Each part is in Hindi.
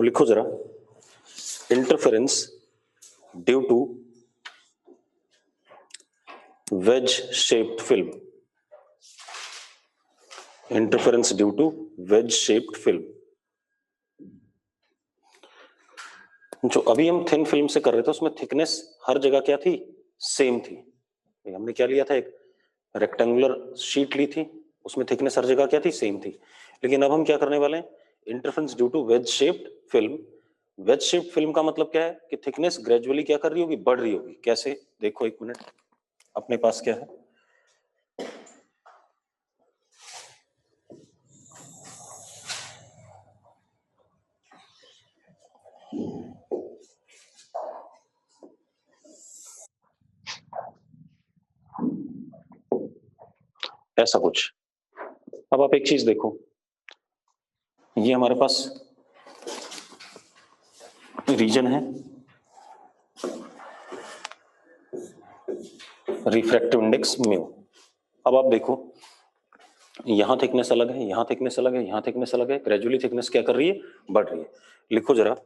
अब लिखो जरा, interference due to wedge shaped film, interference due to wedge shaped film. जो अभी हम थिन फिल्म से कर रहे थे उसमें थिकनेस हर जगह क्या थी, सेम थी। हमने क्या लिया था, एक रेक्टेंगुलर शीट ली थी, उसमें थिकनेस हर जगह क्या थी, सेम थी। लेकिन अब हम क्या करने वाले हैं, interference due to wedge shaped film. Wedge shaped film का मतलब क्या है कि थिकनेस ग्रेजुअली क्या कर रही होगी, बढ़ रही होगी। कैसे, देखो एक मिनट, अपने पास क्या है, ऐसा कुछ। अब आप एक चीज देखो, ये हमारे पास रीजन है रिफ्रैक्टिव इंडेक्स म्यू। अब आप देखो, यहां थिकनेस अलग है, यहां थिकनेस अलग है, यहां थिकनेस अलग है, ग्रेजुअली थिकनेस क्या कर रही है, बढ़ रही है। लिखो जरा,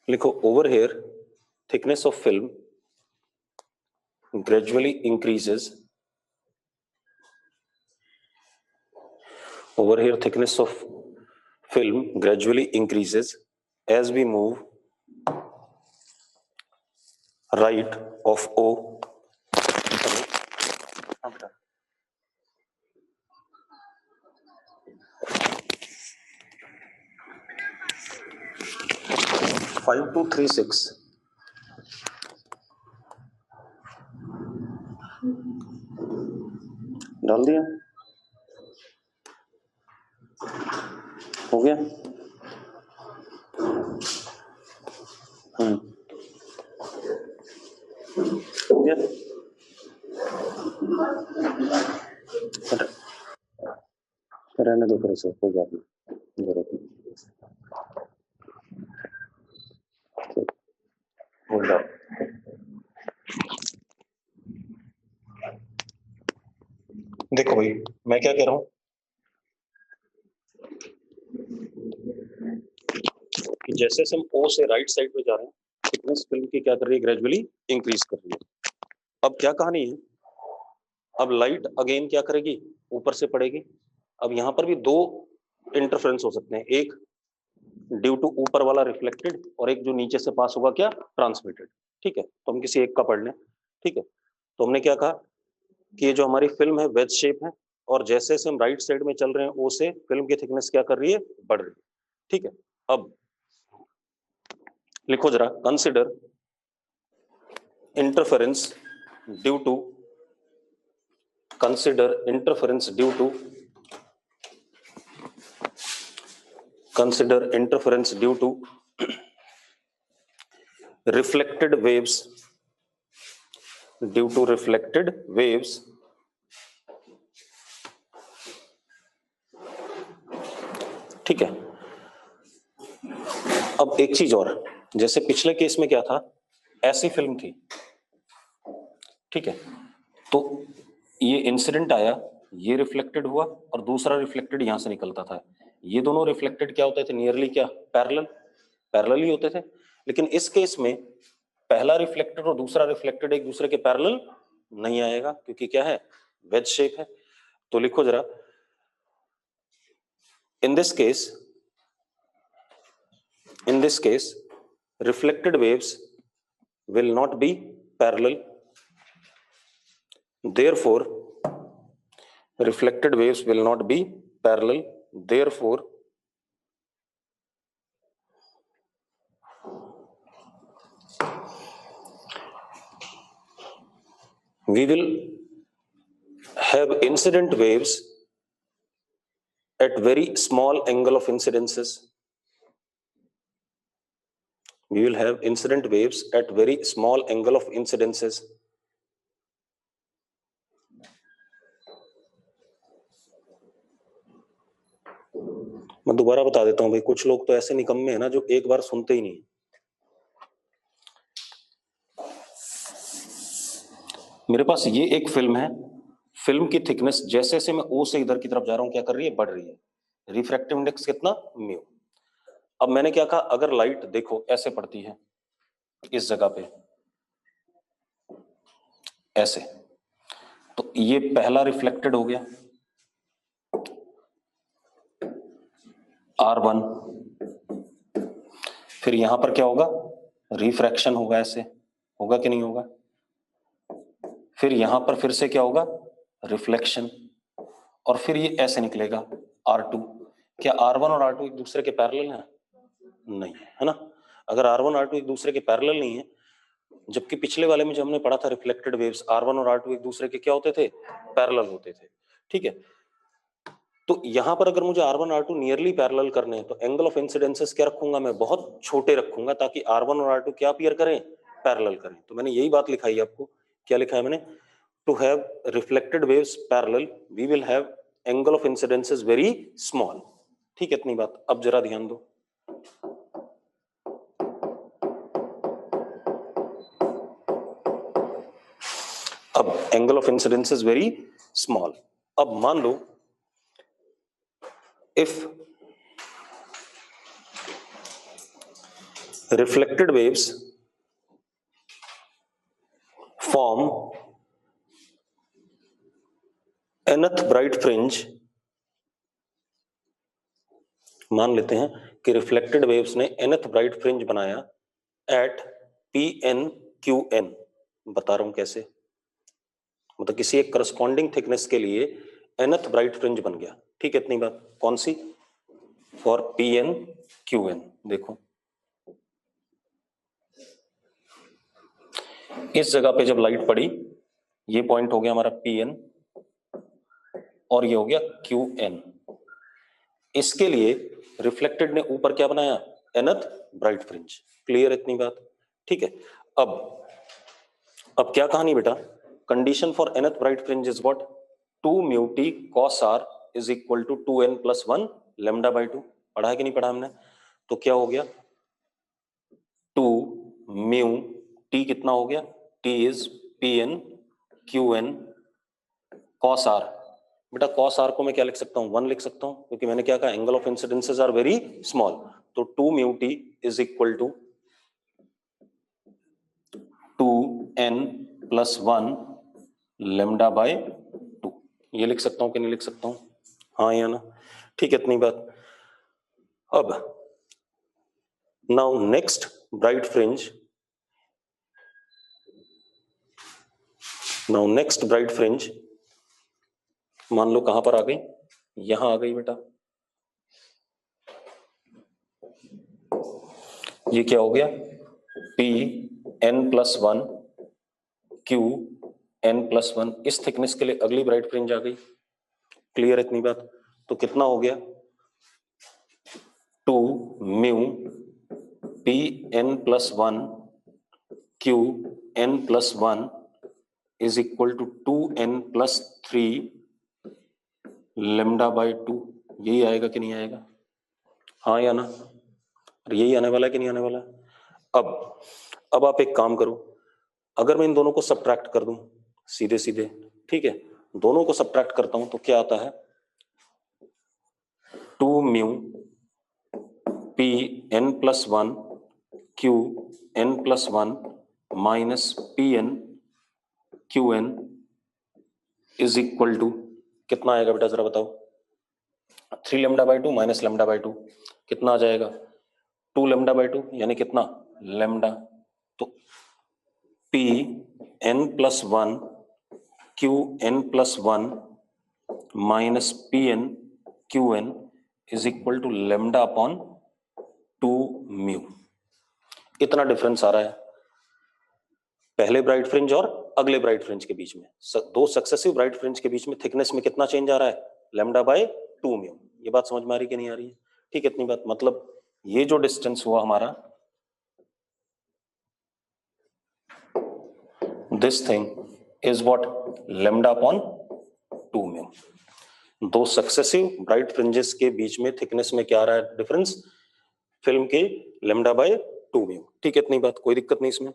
लिखो, over here thickness of film gradually increases, over here thickness of film gradually increases as we move right of O, 5 to 3 6 डाल दिया, हो गया। हो गया, रहने दो फिर से, कोई बात नहीं, जरूरत नहीं। होल्ड अप, देखो भाई मैं क्या कह रहा हूं कि जैसे हम ओ से राइट साइड पे जा रहे हैं, थिकनेस फिल्म की क्या कर रही है, ग्रेजुअली इंक्रीज कर रही है। अब क्या कहानी है, अब लाइट अगेन क्या करेगी, ऊपर से पड़ेगी। अब यहां पर भी दो इंटरफेरेंस हो सकते हैं, एक ड्यू टू ऊपर वाला रिफ्लेक्टेड और एक जो नीचे से पास होगा क्या, ट्रांसमिटेड। ठीक है, तो हम किसी एक का पढ़ लें। ठीक है, तो हमने क्या कहा कि ये जो हमारी फिल्म है वेज शेप है, और जैसे जैसे हम राइट साइड में चल रहे हैं ओ से फिल्म की थिकनेस क्या कर रही है, बढ़ रही है। ठीक है, अब लिखो जरा, consider interference due to, consider interference due to, consider interference due to reflected waves, due to reflected waves ठीक है। अब एक चीज और, जैसे पिछले केस में क्या था, ऐसी फिल्म थी, ठीक है, तो ये इंसिडेंट आया, ये रिफ्लेक्टेड हुआ और दूसरा रिफ्लेक्टेड यहां से निकलता था। ये दोनों रिफ्लेक्टेड क्या होते थे, नियरली क्या, पैरेलल, पैरेलल ही होते थे। लेकिन इस केस में पहला रिफ्लेक्टेड और दूसरा रिफ्लेक्टेड एक दूसरे के पैरेलल नहीं आएगा, क्योंकि क्या है, वेज शेप है। तो लिखो जरा, in this case reflected waves will not be parallel, therefore reflected waves will not be parallel, therefore we will have incident waves at very small angle of incidences, we will have incident waves at very small angle of incidences. मैं दोबारा बता देता हूं भाई, कुछ लोग तो ऐसे निकम्मे हैं ना जो एक बार सुनते ही नहीं। मेरे पास ये एक फिल्म है, फिल्म की थिकनेस जैसे जैसे मैं ओ से इधर की तरफ जा रहा हूं क्या कर रही है, बढ़ रही है। रिफ्रैक्टिव इंडेक्स कितना, म्यू। अब मैंने क्या कहा, अगर लाइट देखो ऐसे पड़ती है इस जगह पे ऐसे, तो ये पहला रिफ्लेक्टेड हो गया R1, फिर यहां पर क्या होगा, रिफ्रैक्शन होगा, ऐसे होगा कि नहीं होगा, फिर यहां पर फिर से क्या होगा, रिफ्लेक्शन, और फिर ये ऐसे निकलेगा R2। क्या R1 और R2 एक दूसरे के पैरेलल हैं? नहीं है ना। अगर R1 R2 एक दूसरे के पैरेलल नहीं है, जबकि पिछले वाले में जो हमने पढ़ा था रिफ्लेक्टेड वेव्स, R1 और R2 एक दूसरे के क्या होते थे, पैरेलल होते थे, ठीक है। तो यहां पर अगर मुझे R1 R2 नियरली पैरेलल करने हैं तो एंगल ऑफ इंसिडेंसेस क्या रखूंगा, मैं बहुत छोटे रखूंगा ताकि R1 और R2 क्या अपीयर करें, पैरेलल करें। तो मैंने यही बात लिखाई है आपको, क्या लिखा है मैंने, to have reflected waves parallel we will have angle of incidences very small, ठीक है, इतनी बात। अब जरा ध्यान दो, अब angle of incidence is very small. अब मान लो if reflected waves form nth bright fringe, मान लेते हैं कि रिफ्लेक्टेड वेव्स ने nth ब्राइट फ्रिंज बनाया एट PN/QN, बता रहा हूं कैसे, मतलब किसी एक करस्पॉन्डिंग थिकनेस के लिए nth ब्राइट फ्रिंज बन गया, ठीक है, इतनी बात। कौन सी, फॉर PN/QN। देखो इस जगह पे जब लाइट पड़ी, ये पॉइंट हो गया हमारा PN और ये हो गया QN, इसके लिए रिफ्लेक्टेड ने ऊपर क्या बनाया, nth ब्राइट फ्रिंज। क्लियर इतनी बात, ठीक है। अब क्या कहानी बेटा, condition for nth bright fringe is what, 2 mu t cos r is equal to 2n plus 1 lambda by 2। पढ़ा है कि नहीं पढ़ा हमने, तो क्या हो गया, 2 म्यू टी कितना हो गया, T is PN QN cos r। बेटा cos r को मैं क्या लिख सकता हूं, 1 लिख सकता हूं, क्योंकि मैंने क्या कहा, angle of incidences are very small. तो 2 mu t is equal to 2n plus 1 lambda by 2, ये लिख सकता हूं कि नहीं लिख सकता हूं, हाँ या ना, ठीक है, इतनी बात। अब now next bright fringe, now next bright fringe मान लो कहां पर आ गई, यहां आ गई बेटा। ये क्या हो गया, PN प्लस 1 QN प्लस 1, इस थिकनेस के लिए अगली ब्राइट फ्रिंज आ गई। क्लियर इतनी बात, तो कितना हो गया, 2 mu PN plus 1 QN plus 1 is equal to 2n plus 3 lambda by 2। यही आएगा कि नहीं आएगा, हाँ या ना, यही आने वाला है कि नहीं आने वाला। अब आप एक काम करो, अगर मैं इन दोनों को सब्ट्रैक्ट कर दूं सीधे सीधे, ठीक है, दोनों को सब्ट्रैक्ट करता हूं तो क्या आता है, 2 mu PN plus 1 QN plus 1 minus PN QN is equal to कितना आएगा बेटा, जरा बताओ, 3 lambda by 2 minus lambda by 2 कितना आ जाएगा, 2 लेमडा बाई 2 यानी कितना, लेमडा। तो PN plus 1 QN plus 1 minus PN QN is equal to lambda upon 2 mu. इतना डिफरेंस आ रहा है पहले ब्राइट फ्रिंज और अगले ब्राइट फ्रिंज के बीच में, दो सक्सेसिव ब्राइट फ्रिंज के बीच में थिकनेस में कितना चेंज आ रहा है, लेमडा बाय 2 म्यू। ये बात समझ में आ रही कि नहीं आ रही है, ठीक है, इतनी बात। मतलब ये जो डिस्टेंस हुआ हमारा, this thing is what, lambda upon 2 mu. दो सक्सेसिव ब्राइट फ्रिंजेस के बीच में थिकनेस में क्या आ रहा है डिफरेंस, फिल्म के लेमडा बाय 2 म्यू, ठीक है, इतनी बात, कोई दिक्कत नहीं इसमें।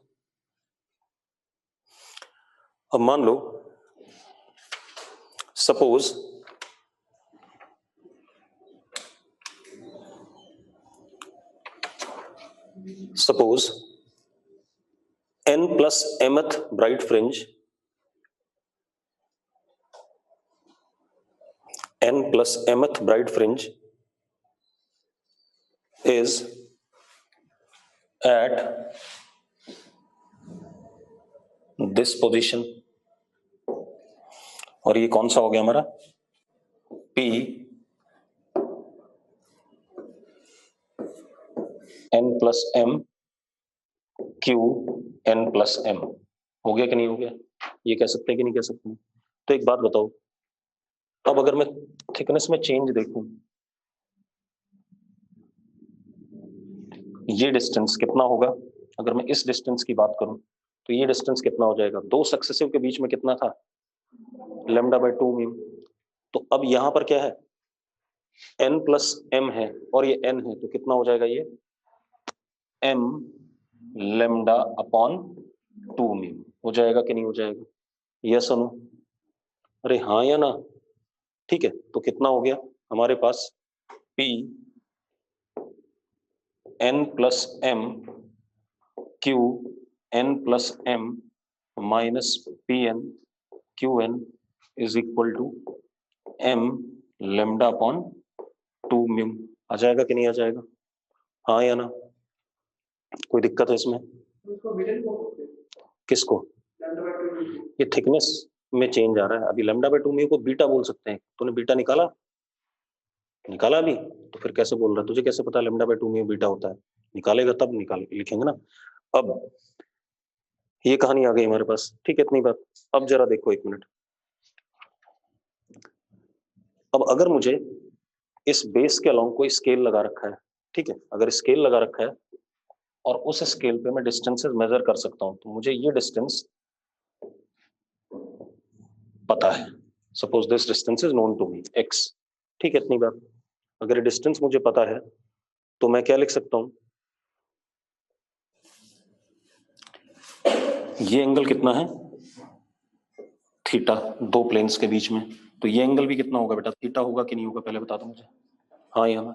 अब मान लो suppose suppose n plus mth bright fringe, n plus mth bright fringe is at this position, और ये कौन सा हो गया हमारा P n plus m Q n plus m हो गया कि नहीं हो गया? ये कह सकते हैं कि नहीं कह सकते हैं? तो एक बात बताओ, अब अगर मैं थिकनेस में चेंज देखूं, ये डिस्टेंस कितना होगा? अगर मैं इस डिस्टेंस की बात करूं तो ये डिस्टेंस कितना हो जाएगा? दो सक्सेसिव के बीच में कितना था? Lambda by 2 mu. तो अब यहां पर क्या है? n प्लस m है और ये n है, तो कितना हो जाएगा? ये m लैम्डा अपॉन 2 म्यू हो जाएगा कि नहीं हो जाएगा? यस और नो? अरे हाँ या ना? ठीक है, तो कितना हो गया हमारे पास? P n plus m Q n plus m minus P N Q N is equal to m lambda upon 2 mu. आ जाएगा कि नहीं आ जाएगा? हाँ या ना? कोई दिक्कत है इसमें? किसको? ये थिकनेस में चेंज आ रहा है। अभी लैम्डा बाय 2 म्यू को बीटा बोल सकते हैं। तूने बीटा निकाला? निकाला अभी? तो फिर कैसे बोल रहा है? तुझे कैसे पता लैम्डा बाय 2 म्यू बीटा होता है? निकालेगा तब निकाल लिखेंगे ना। अब ये कहानी आ गई हमारे पास, ठीक है, इतनी बात। अब जरा देखो 1 मिनट। अब अगर मुझे इस बेस के अलोंग कोई स्केल लगा रखा है, ठीक है, अगर स्केल लगा रखा है और उस स्केल पे मैं डिस्टेंसेस मेजर कर सकता हूं, तो मुझे ये डिस्टेंस पता है। Suppose this distance is known to me x, ठीक है, इतनी बात। अगर डिस्टेंस मुझे पता है तो मैं क्या लिख सकता हूं? ये एंगल कितना है? थीटा, दो प्लेन्स के बीच में। तो ये एंगल भी कितना होगा बेटा? थीटा होगा कि नहीं होगा? पहले बता दो मुझे। हाँ या ना?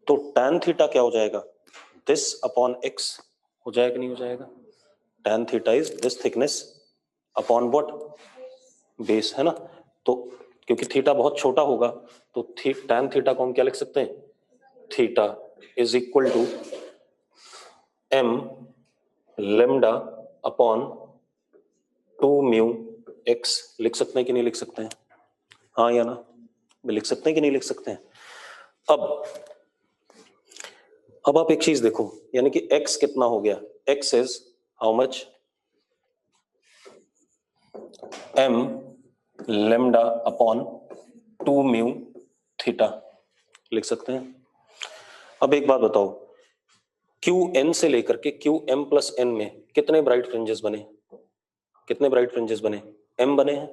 तो tan थीटा क्या हो जाएगा? दिस अपॉन x हो जाएगा कि नहीं हो जाएगा? tan theta is this thickness upon what? Base, है ना? तो क्योंकि थीटा बहुत छोटा होगा तो tan थीटा को हम क्या लिख सकते हैं? Theta is equal to m lambda upon 2 mu x लिख सकते हैं कि नहीं लिख सकते हैं? हाँ या ना? लिख सकते हैं कि नहीं लिख सकते हैं? अब आप एक चीज देखो, यानी कि x कितना हो गया? x is how much? m lambda upon 2 mu theta लिख सकते हैं। अब एक बात बताओ, क्यू एन से लेकर के क्यू एम प्लस एन में कितने ब्राइट फ्रिंजेस बने? कितने ब्राइट फ्रिंजेस बने? एम बने हैं।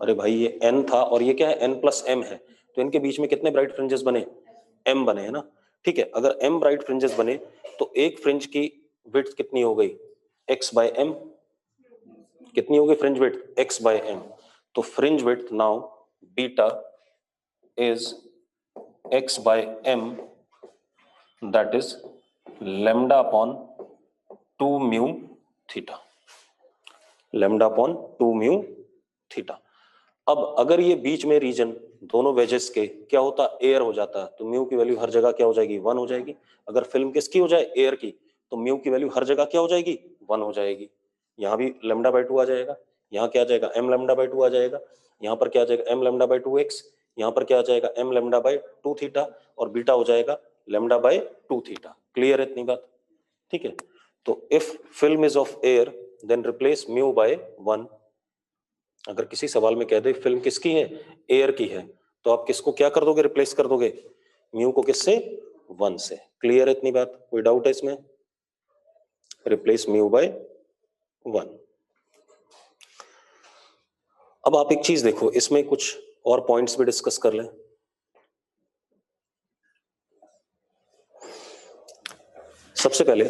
अरे भाई ये एन था और ये क्या है? एन प्लस एम है, तो इनके बीच में कितने ब्राइट फ्रिंजेस बने? एम बने, है ना? ठीक है, अगर एम ब्राइट फ्रिंजेस बने तो एक फ्रिंज की विड्थ कितनी हो गई? X by m. कितनी हो गई fringe width? X by m. तो fringe width now beta is x by m, that is lambda upon 2 mu theta. Lambda upon 2 mu theta. अब अगर ये बीच में रीजन दोनों वेजेस के क्या होता? एयर हो जाता, तो म्यू की वैल्यू हर जगह क्या हो जाएगी? 1 हो जाएगी। अगर फिल्म किसकी हो जाए? एयर की, तो म्यू की वैल्यू हर जगह क्या हो जाएगी? 1 हो जाएगी। यहाँ भी लैम्डा बाय 2 आ जाएगा, यहाँ क्या आ जाएगा? एम लैम्डा बाय 2 आ जाएगा, यहाँ पर क्या आ जाएगा? एम लैम्डा बाय 2 एक्स, यहाँ पर क्या आ जाएगा? एम लैम्डा बाय 2 थीटा, और बीटा हो जाएगा लैम्डा बाय 2 थीटा। क्लियर है इतनी बात? ठीक है, तो if film is of air then replace mu by 1। अगर किसी सवाल में कह दे फिल्म किसकी है? एयर की है, तो आप किसको क्या कर दोगे? रिप्लेस कर दोगे म्यू को किससे? 1 से। क्लियर है इतनी बात? कोई डाउट है इसमें? Replace mu by 1। अब आप एक चीज देखो, इसमें कुछ और पॉइंट्स भी डिस्कस कर लें। सबसे पहले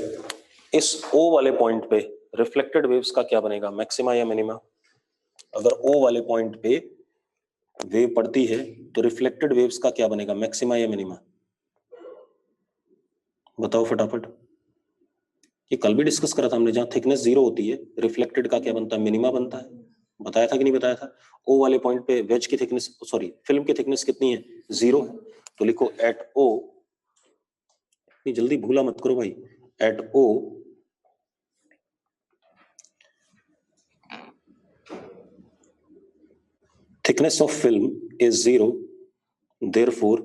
इस O वाले पॉइंट पे रिफ्लेक्टेड वेव्स का क्या बनेगा? मैक्सिमा या मिनिमा? अगर O वाले पॉइंट पे वेव पड़ती है तो रिफ्लेक्टेड वेव्स का क्या बनेगा? मैक्सिमा या मिनिमा? बताओ फटाफट। ये कल भी डिस्कस करा था हमने, जहां थिकनेस 0 होती है रिफ्लेक्टेड का क्या बनता है, मिनिमा बनता है। बताया था कि नहीं बताया था? ओ वाले पॉइंट पे वेज की थिकनेस, सॉरी फिल्म की थिकनेस कितनी है, 0 है। तो लिखो एट ओ, इतनी जल्दी भूला मत करो भाई, at O thickness of film is 0, therefore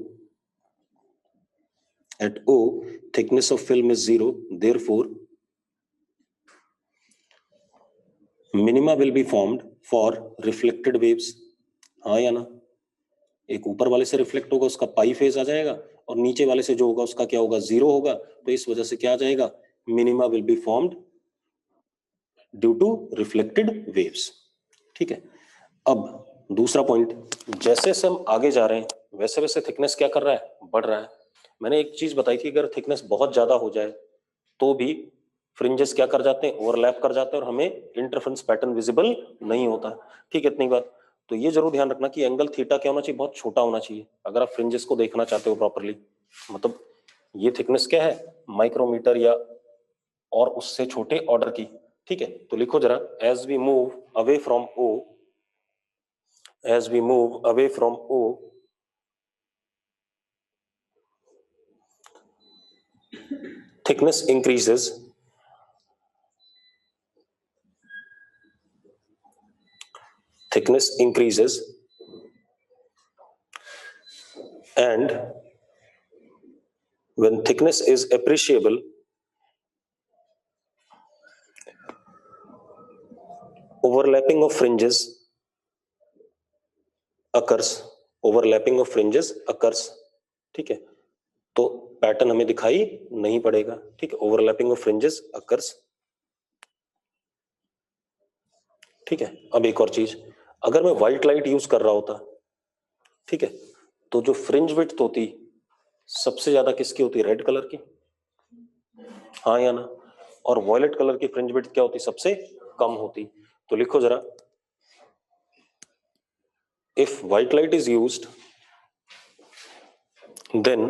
at O thickness of film is 0, therefore minima will be formed for reflected waves। हाँ या ना? एक ऊपर वाले से रिफ्लेक्ट होगा उसका पाई फेज आ जाएगा, और नीचे वाले से जो होगा उसका क्या होगा, 0 होगा। तो इस वजह से क्या आ जाएगा, minima will be formed due to reflected waves. ठीक है। अब दूसरा पॉइंट, जैसे जैसे हम आगे जा रहे हैं वैसे वैसे थिकनेस क्या कर रहा है, बढ़ रहा है। मैंने एक चीज बताई थी, अगर थिकनेस बहुत ज्यादा हो जाए तो भी फ्रिंजेस क्या कर जाते हैं, ओवरलैप कर जाते हैं, और हमें इंटरफेरेंस पैटर्न विजिबल नहीं होता। ठीक है, इतनी बात। तो ये जरूर ध्यान रखना कि एंगल थीटा क्या होना चाहिए, बहुत छोटा होना चाहिए अगर आप फ्रिंजेस को देखना चाहते हो प्रॉपरली। मतलब ये थिकनेस क्या है, माइक्रोमीटर या और उससे छोटे ऑर्डर की। ठीक है, तो लिखो जरा, as we move away from O, as we move away from O, thickness increases, thickness increases, and when thickness is appreciable, overlapping of fringes occurs, overlapping of fringes occurs। ठीक है, तो पैटर्न हमें दिखाई नहीं पड़ेगा। ठीक है, ओवरलैपिंग ऑफ फ्रिंजेस अकर्स। ठीक है, अब एक और चीज, अगर मैं व्हाइट लाइट यूज कर रहा होता, ठीक है, तो जो फ्रिंज विड्थ होती सबसे ज्यादा किसकी होती, रेड कलर की। हाँ या ना? और वॉयलेट कलर की फ्रिंज विड्थ क्या होती, सबसे कम होती। तो लिखो जरा, if white light is used, then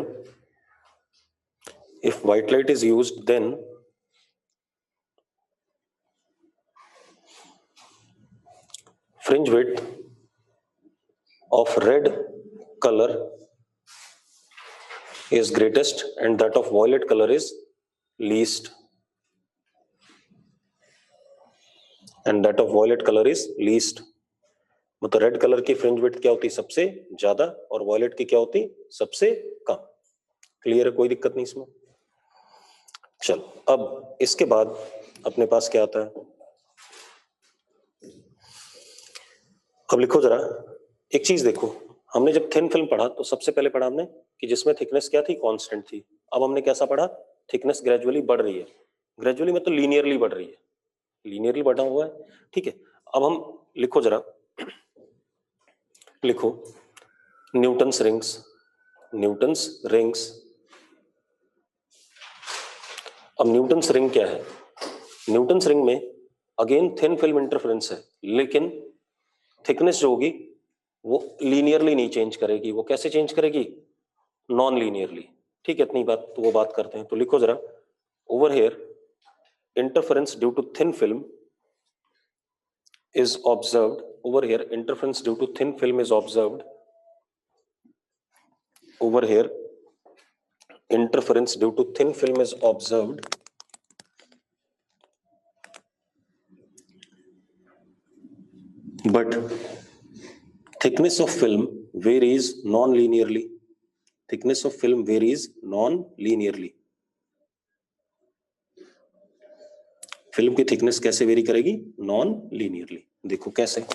if white light is used, then fringe width of red color is greatest and that of violet color is least, and that of violet color is least। मतलब रेड कलर की फ्रिंज विड्थ क्या होती, सबसे ज्यादा, और वॉयलेट की क्या होती, सबसे कम। क्लियर है, कोई दिक्कत नहीं इसमें। चल, अब इसके बाद अपने पास क्या आता है, अब लिखो जरा, एक चीज देखो, हमने जब थिन फिल्म पढ़ा तो सबसे पहले पढ़ा हमने कि जिसमें थिकनेस क्या थी, कांस्टेंट थी। अब हमने कैसा पढ़ा, थिकनेस ग्रेजुअली बढ़ रही है। ग्रेजुअली मतलब लीनियरली बढ़ रही है, लीनियरली बढ़ा हुआ है। ठीक है, अब हम लिखो जरा, लिखो न्यूटन्स रिंग्स, न्यूटन्स रिंग्स। अब न्यूटन्स रिंग क्या है, न्यूटन्स रिंग में अगेन थिन फिल्म इंटरफेरेंस है, लेकिन थिकनेस जो होगी वो लीनियरली नहीं चेंज करेगी। वो कैसे चेंज करेगी, नॉन लीनियरली। ठीक है, इतनी बात, तो वो बात करते हैं। तो लिखो जरा, over here interference due to thin film is observed, over here interference due to thin film is observed, over here interference due to thin film is observed, but thickness of film varies non-linearly, thickness of film varies non-linearly। Film की थिकनेस कैसे वेरी करेगी, नॉन लीनियरली। देखो कैसे,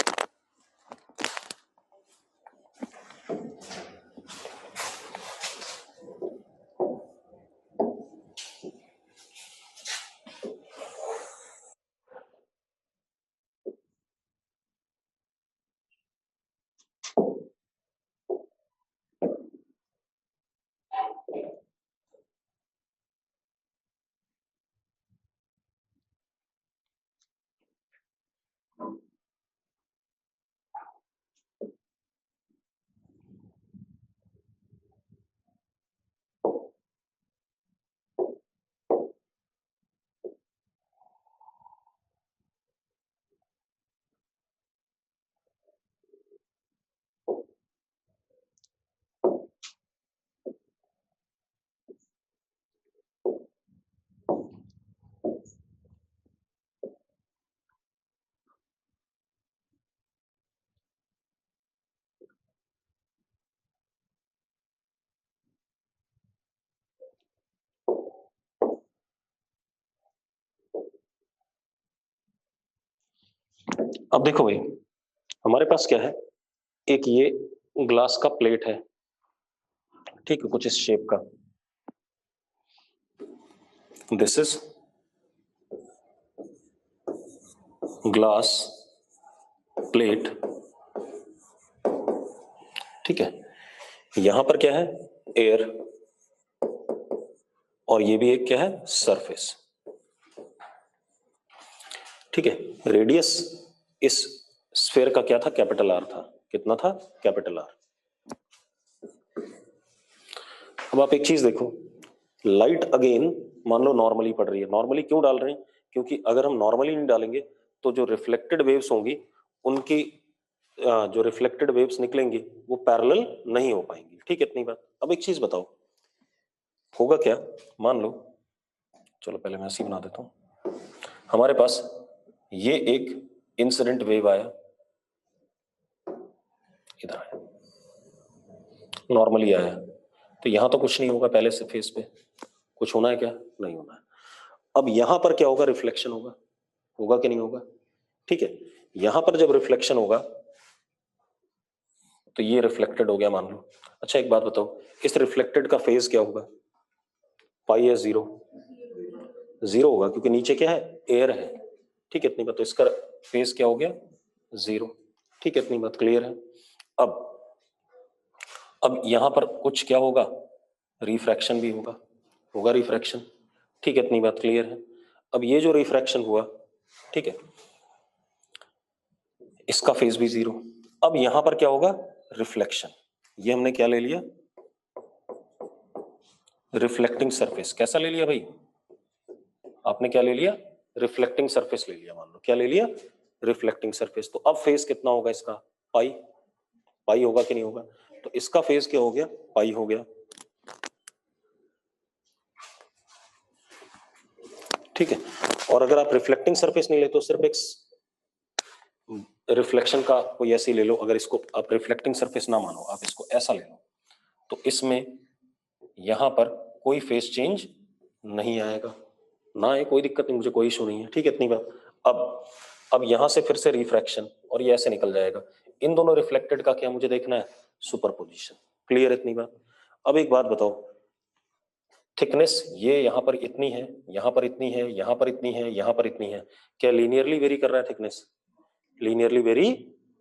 अब देखो भाई, हमारे पास क्या है, एक ये ग्लास का प्लेट है, ठीक है, कुछ इस शेप का। दिस इज ग्लास प्लेट, ठीक है। यहां पर क्या है, एयर, और ये भी एक क्या है, सरफेस, ठीक है। रेडियस इस स्फेयर का क्या था, कैपिटल आर था। कितना था, कैपिटल आर। अब आप एक चीज देखो, लाइट अगेन मान लो नॉर्मली पड़ रही है। नॉर्मली क्यों डाल रहे हैं, क्योंकि अगर हम नॉर्मली नहीं डालेंगे तो जो रिफ्लेक्टेड वेव्स होंगी उनकी जो रिफ्लेक्टेड वेव्स निकलेंगी वो पैरेलल नहीं हो पाएंगी, ठीक है, इतनी बात। अब एक चीज बताओ, होगा क्या, मान लो, चलो पहले मैं ऐसी बना देता हूं। हमारे पास ये एक इंसिडेंट वेव आया, इधर आया, नॉर्मली आया, तो यहां तो कुछ नहीं होगा, पहले से फेस पे कुछ होना है क्या, नहीं होना है। अब यहां पर क्या होगा, रिफ्लेक्शन होगा, होगा कि नहीं होगा, ठीक है। यहां पर जब रिफ्लेक्शन होगा तो ये रिफ्लेक्टेड हो गया मान लो। अच्छा एक बात बताओ, इस रिफ्लेक्टेड का फेज क्या होगा, पाई या जीरो, जीरो होगा, क्योंकि नीचे क्या है, एयर है, ठीक है, इतनी बात। तो इसका फेज क्या हो गया, जीरो, ठीक है, इतनी बात क्लियर है। अब यहां पर कुछ क्या होगा, रिफ्रैक्शन भी होगा, होगा रिफ्रैक्शन, ठीक है, इतनी बात क्लियर है। अब ये जो रिफ्रैक्शन हुआ, ठीक है, इसका फेज भी जीरो। अब यहां पर क्या होगा, रिफ्लेक्शन, ये हमने क्या ले लिया, रिफ्लेक्टिंग सरफेस। कैसा ले लिया भाई, आपने क्या ले लिया, रिफ्लेक्टिंग सरफेस ले लिया, मान लो क्या ले लिया, रिफ्लेक्टिंग सरफेस। तो अब फेज कितना होगा इसका, पाई, पाई होगा कि नहीं होगा, तो इसका फेज क्या हो गया, पाई हो गया, ठीक है। और अगर आप रिफ्लेक्टिंग सरफेस नहीं ले तो सिर्फ एक रिफ्लेक्शन का कोई ऐसे ले लो, अगर इसको आप रिफ्लेक्टिंग सरफेस ना मानो, आप इसको ऐसा ले लो, तो इसमें यहां पर कोई फेस चेंज नहीं आएगा, ना है, कोई दिक्कत नहीं, मुझे कोई इशू नहीं है, ठीक है, इतनी बात। अब यहां से फिर से रिफ्रैक्शन, और ये ऐसे निकल जाएगा। इन दोनों रिफ्लेक्टेड का क्या मुझे देखना है, सुपरपोजिशन, क्लियर, इतनी बात। अब एक बात बताओ, थिकनेस ये यहां पर इतनी है, यहां पर इतनी है, यहां पर इतनी है, यहां पर इतनी है, क्या लीनियरली वेरी कर रहा है थिकनेस, लीनियरली वेरी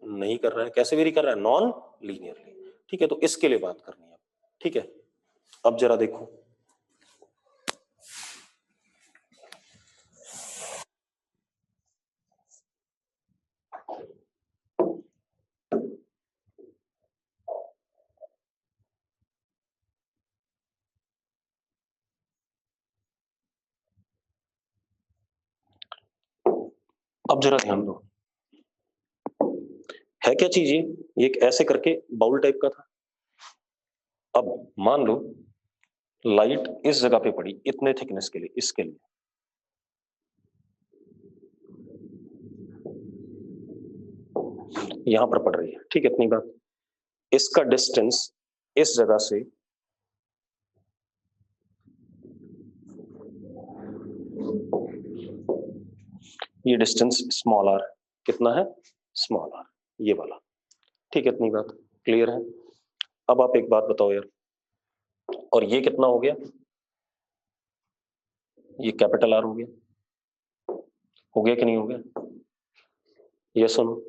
नहीं कर रहा है। कैसे वेरी कर रहा है, नॉन लीनियरली, ठीक है। तो इसके लिए बात करनी है, ठीक है। अब जरा देखो, अब जरा ध्यान दो, है क्या चीज ये एक ऐसे करके बाउल टाइप का था। अब मान लो लाइट इस जगह पे पड़ी, इतने थिकनेस के लिए, इसके लिए, यहां पर पड़ रही है, ठीक है, इतनी बात। इसका डिस्टेंस इस जगह से ये डिस्टेंस स्मॉल आर, कितना है, स्मॉल आर, ये वाला, ठीक है, इतनी बात क्लियर है। अब आप एक बात बताओ यार, और ये कितना हो गया, ये कैपिटल आर हो गया कि नहीं हो गया, ये सुनो।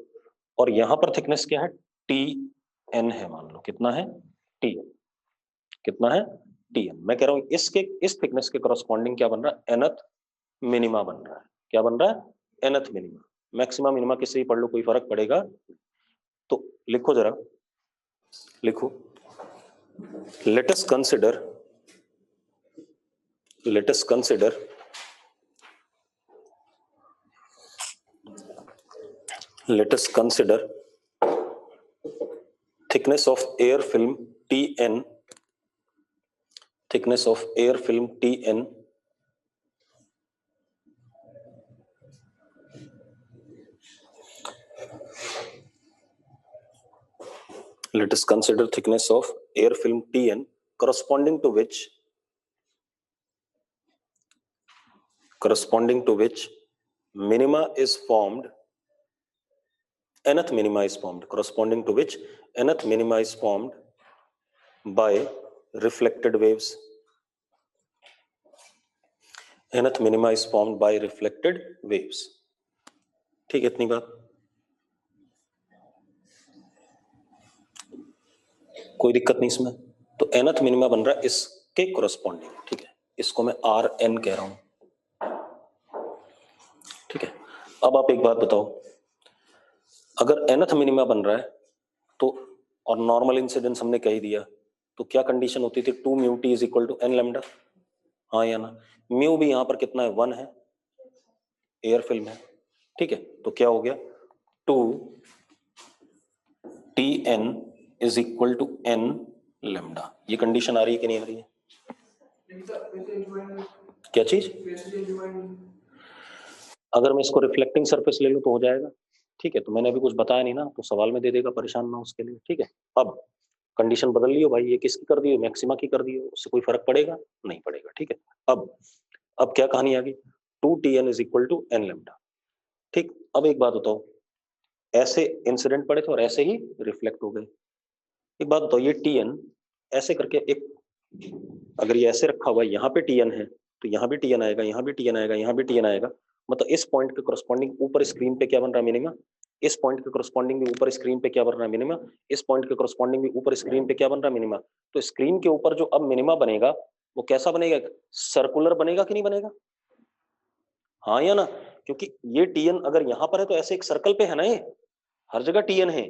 और यहां पर थिकनेस क्या है, टी एन है, मान लो कितना है, टी, कितना है, टी एन। मैं कह रहा हूं इसके इस थिकनेस के करस्पॉन्डिंग क्या बन रहा है, एनथ मिनिमा बन रहा है। क्या बन रहा है, एनथ मिनिमा। मैक्सिमा मिनिमा किससे ही पढ़ लो, कोई फर्क पड़ेगा। तो लिखो जरा, लिखो, let us consider, let us consider let us consider thickness of air film Tn, thickness of air film Tn let us consider thickness of air film Tn corresponding to which minima is formed nth minima is formed, corresponding to which nth minima is formed by reflected waves. nth minima is formed by reflected waves. ठीक है, इतनी बात, कोई दिक्कत नहीं इसमें। तो nth मिनिमा बन रहा है इसके कोरस्पॉन्डिंग, ठीक है, इसको मैं आर एन कह रहा हूं, ठीक है। अब आप एक बात बताओ, अगर nth मिनिमा बन रहा है तो, और नॉर्मल इंसिडेंस हमने कह ही दिया, तो क्या कंडीशन होती थी, 2 mu t is equal to n lambda, हाँ या ना। म्यू भी यहां पर कितना है, 1 है, एयर फिल्म है, ठीक है। तो क्या हो गया, 2 t n is equal to n lambda. ये कंडीशन आ रही है कि नहीं आ रही है? क्या चीज? अगर मैं इसको रिफ्लेक्टिंग सरफेस ले लूं तो हो जाएगा, ठीक है। तो मैंने अभी कुछ बताया नहीं ना, तो सवाल में दे देगा, परेशान ना उसके लिए, ठीक है। अब कंडीशन बदल लियो भाई, ये किसकी कर दी है, मैक्सिमा की कर दी है, उससे कोई फर्क पड़ेगा नहीं पड़ेगा, ठीक है। अब क्या कहानी आ गई, 2 t n is equal to n lambda, ठीक। अब एक बात बताओ, ऐसे इंसिडेंट पड़े थे और ऐसे ही रिफ्लेक्ट हो गए। एक बात बताओ, ये टी एन ऐसे करके, एक अगर ये ऐसे रखा हुआ है, यहाँ पे टी एन है, तो यहाँ भी टी एन आएगा, यहाँ भी टी एन आएगा, यहाँ भी टी एन आएगा, मतलब इस पॉइंट के करस्पॉन्डिंग ऊपर स्क्रीन पे क्या बन रहा है, मिनिमा। इस पॉइंट के करस्पॉन्डिंग भी ऊपर स्क्रीन पे क्या बन रहा है, मिनिमा। इस पॉइंट के करस्पॉन्डिंग भी ऊपर स्क्रीन पे क्या बन रहा है, मिनिमा। तो स्क्रीन के ऊपर जो अब मिनिमा बनेगा वो कैसा बनेगा, सर्कुलर बनेगा कि नहीं बनेगा, हाँ या ना। क्योंकि ये टीएन अगर यहां पर है तो ऐसे एक सर्कल पे है ना, ये हर जगह टीएन है।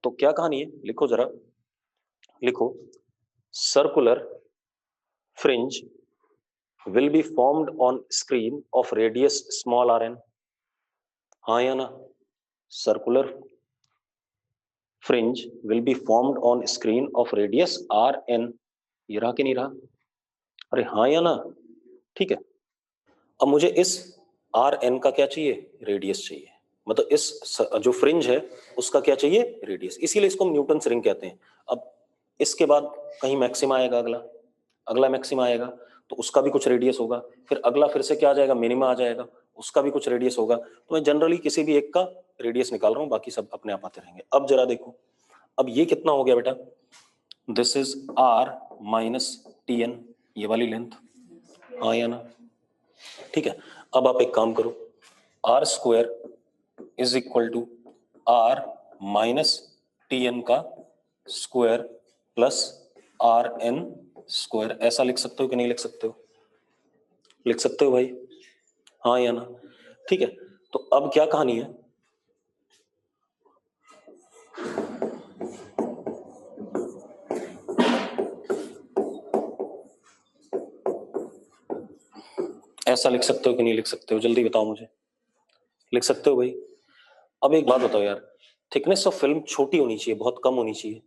तो क्या कहानी है, लिखो जरा, लिखो, circular fringe will be formed on screen of radius small rn, हाँ या ना। Circular fringe will be formed on screen of radius rn, ये रहा कि नहीं रहा, अरे हाँ या ना, ठीक है। अब मुझे इस आर एन का क्या चाहिए, रेडियस चाहिए, मतलब इस जो फ्रिंज है उसका क्या चाहिए, रेडियस, इसीलिए इसको हम न्यूटन रिंग कहते हैं। अब इसके बाद कहीं मैक्सिमा आएगा, अगला मैक्सिमा आएगा तो उसका भी कुछ रेडियस होगा, फिर अगला फिर से क्या आ जाएगा, मिनिमा आ जाएगा, उसका भी कुछ रेडियस होगा। तो मैं जनरली किसी भी एक का रेडियस निकाल रहा हूँ, बाकी सब अपने आप आते रहेंगे। अब जरा देखो, अब ये कितना हो गया बेटा, this is r minus T n, ये वाली लेंथ, हाँ या ना, ठीक है। अब आप एक काम करो, R square is equal to R minus T N का square plus R N square, ऐसा लिख सकते हो कि नहीं लिख सकते हो, लिख सकते हो भाई, हाँ या ना, ठीक है। तो अब क्या कहानी है, ऐसा लिख सकते हो कि नहीं लिख सकते हो, जल्दी बताओ मुझे, लिख सकते हो भाई। अब एक बात बताओ यार, थिकनेस ऑफ फिल्म छोटी होनी चाहिए, बहुत कम होनी चाहिए,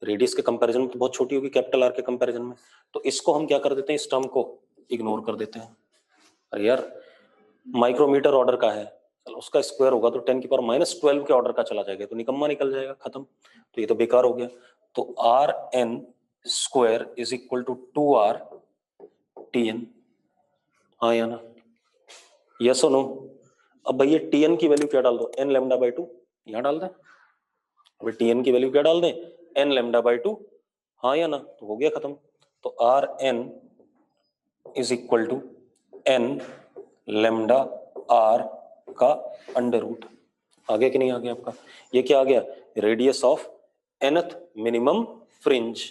रेडियस के कंपैरिजन में तो बहुत छोटी होगी कैपिटल आर के कंपैरिजन में। तो इसको हम क्या कर देते हैं, इस टर्म को इग्नोर कर देते हैं। अरे यार, माइक्रोमीटर ऑर्डर का है, चलो उसका स्क्वायर होगा तो 10⁻12 के ऑर्डर का चला जाएगा, तो निकम्मा निकल जाएगा, खत्म, तो ये तो बेकार हो गया। तो r N square is equal to 2r t n, हाँ या ना, यस और नो। अब भैया टी एन की वैल्यू क्या डाल दो, एन लैम्डा बाई 2, यहाँ डाल दें, अभी टी एन की वैल्यू क्या डाल दें, एन लैम्डा बाई 2, हाँ या ना, तो हो गया खत्म। तो r n is equal to n lambda r का अंडर रूट, आ गया कि नहीं आ गया आपका, ये क्या आ गया, radius of nth minimum fringe,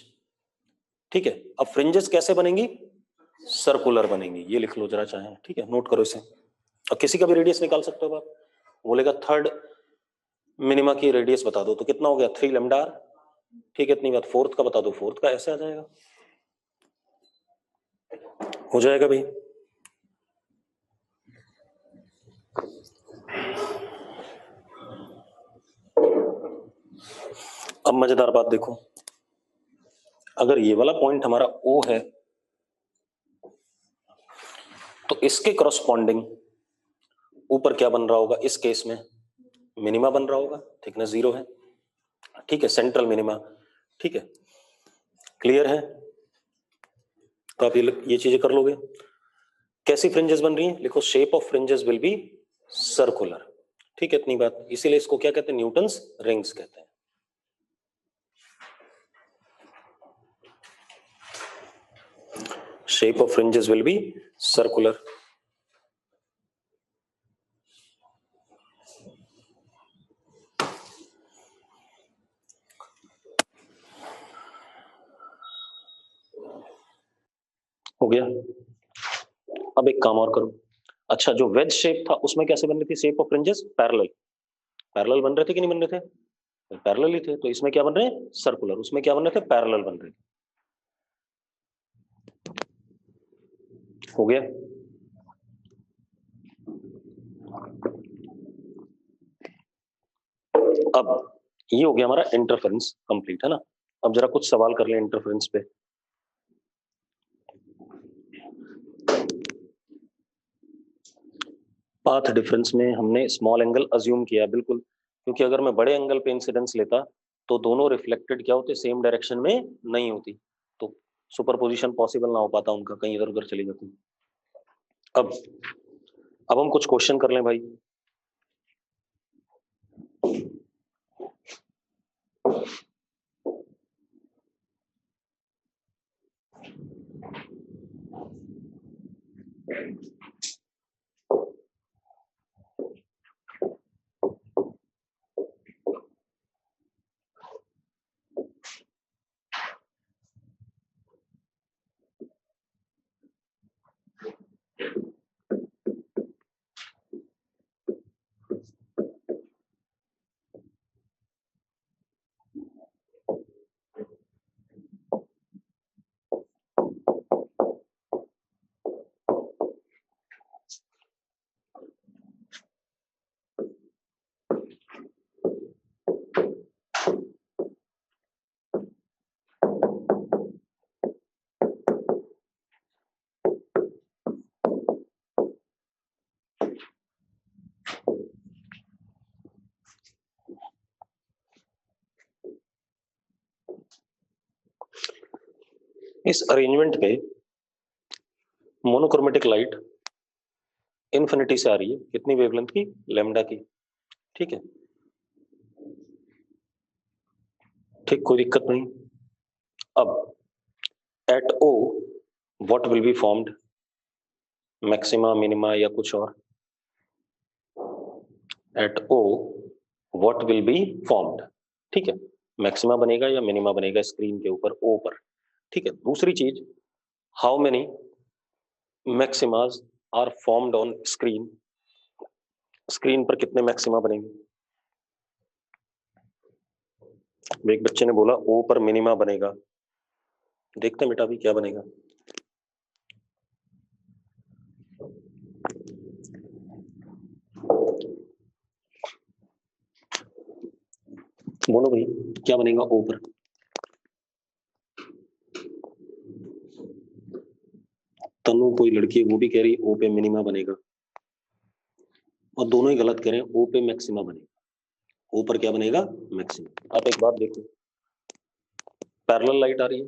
ठीक है। अब फ्रिंजेस कैसे बनेंगी, सर्कुलर बनेंगी, ये लिख लो जरा चाहे, ठीक है, नोट करो इसे। अब किसी का भी रेडियस निकाल सकते हो आप, बोलेगा थर्ड मिनिमा की रेडियस बता दो, तो कितना हो गया, 3 लैम्डा आर, ठीक है, इतनी बात। फोर्थ का बता दो, फोर्थ का ऐसे आ जाएगा, हो जाएगा भाई। अब मजेदार बात देखो, अगर ये वाला पॉइंट हमारा O है तो इसके करस्पॉन्डिंग ऊपर क्या बन रहा होगा, इस केस में मिनिमा बन रहा होगा, थिकनेस 0 है, ठीक है, सेंट्रल मिनिमा, ठीक है, क्लियर है। तो आप ये चीजें कर लोगे। कैसी फ्रिंजेस बन रही हैं, लिखो, shape of fringes will be circular, ठीक है, इतनी बात, इसीलिए इसको क्या कहते हैं, न्यूटन्स रिंग्स कहते हैं। Shape of fringes will be circular. हो गया। अब एक काम और करो, अच्छा जो वेज शेप था उसमें कैसे बन रही थी shape of fringes, parallel, parallel बन रहे थे कि नहीं बन रहे थे, पैरेलल ही थे, तो इसमें क्या बन रहे हैं, सर्कुलर, उसमें क्या बन रहे थे, पैरेलल बन रहे थे। हो गया। अब ये हो गया हमारा इंटरफेरेंस कंप्लीट, है ना। अब जरा कुछ सवाल कर ले इंटरफेरेंस पे। पाथ डिफरेंस में हमने स्मॉल एंगल अज्यूम किया, बिल्कुल, क्योंकि अगर मैं बड़े एंगल पे इंसिडेंस लेता तो दोनों रिफ्लेक्टेड क्या होते, सेम डायरेक्शन में नहीं होती, तो सुपरपोजिशन पॉसिबल ना हो पाता उनका, कहीं इधर उधर चली जाती। अब हम कुछ क्वेश्चन कर लें भाई। इस अरेंजमेंट पे मोनोक्रोमेटिक लाइट इन्फिनिटी से आ रही है, कितनी वेवलेंथ की, लैम्डा की, ठीक है, ठीक, कोई दिक्कत नहीं। अब at O what will be formed, maxima, minima या कुछ और, at O what will be formed, ठीक है, मैक्सिमा बनेगा या मिनिमा बनेगा स्क्रीन के ऊपर ओ पर, ठीक है। दूसरी चीज, how many maximas are formed on screen, screen पर कितने मैक्सिमा बनेंगे। एक बच्चे ने बोला ओ पर मिनिमा बनेगा, देखते हैं बेटा अभी क्या बनेगा। बोलो भाई क्या बनेगा ओ पर, तनु कोई लड़की है वो भी कह रही ओ पे मिनिमा बनेगा, और दोनों ही गलत कह रहे हैं, ओ पे मैक्सिमा बनेगा, ओ पर क्या बनेगा, मैक्सिमा। आप एक बात देखो, पैरेलल लाइट आ रही है